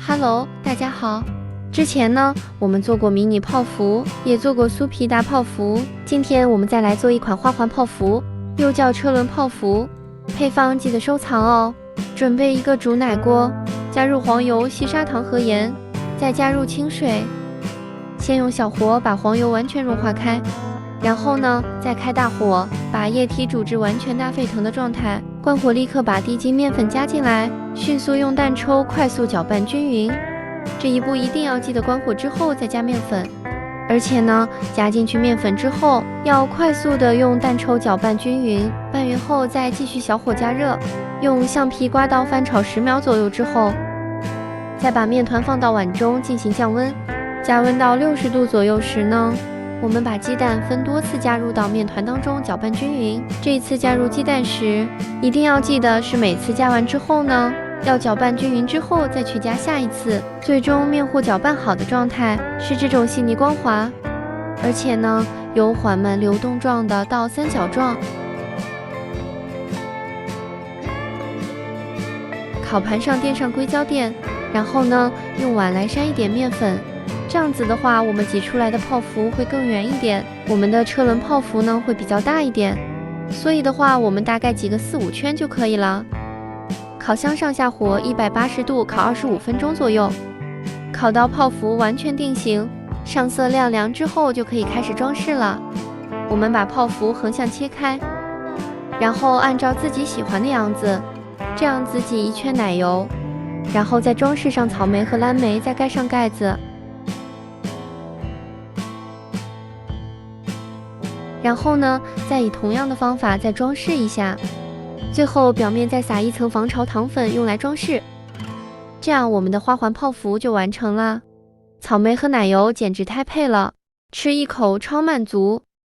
Hello，大家好。之前呢，我们做过迷你泡芙，也做过酥皮大泡芙。今天我们再来做一款花环泡芙，又叫车轮泡芙。配方记得收藏哦。准备一个煮奶锅，加入黄油、细砂糖和盐，再加入清水。先用小火把黄油完全融化开，然后呢，再开大火，把液体煮至完全大沸腾的状态。关火，立刻把低筋面粉加进来，迅速用蛋抽快速搅拌均匀。这一步一定要记得关火之后再加面粉，而且呢，加进去面粉之后，要快速的用蛋抽搅拌均匀。拌匀后再继续小火加热，用橡皮刮刀翻炒10秒左右之后，再把面团放到碗中进行降温。加温到60度左右时呢，我们把鸡蛋分多次加入到面团当中，搅拌均匀。这一次加入鸡蛋时，一定要记得是每次加完之后呢，要搅拌均匀之后再去加下一次，最终面糊搅拌好的状态是这种细腻光滑，而且呢由缓慢流动状的到三角状。烤盘上垫上硅胶垫，然后呢用碗来扇一点面粉。这样子的话，我们挤出来的泡芙会更圆一点，我们的车轮泡芙呢会比较大一点，所以的话，我们大概挤个4、5圈就可以了。烤箱上下火180度烤25分钟左右，烤到泡芙完全定型，上色亮凉之后就可以开始装饰了。我们把泡芙横向切开，然后按照自己喜欢的样子，这样子挤1圈奶油，然后再装饰上草莓和蓝莓，再盖上盖子。然后呢，再以同样的方法再装饰一下，最后表面再撒一层防潮糖粉用来装饰。这样我们的花环泡芙就完成了。草莓和奶油简直太配了，吃一口超满足。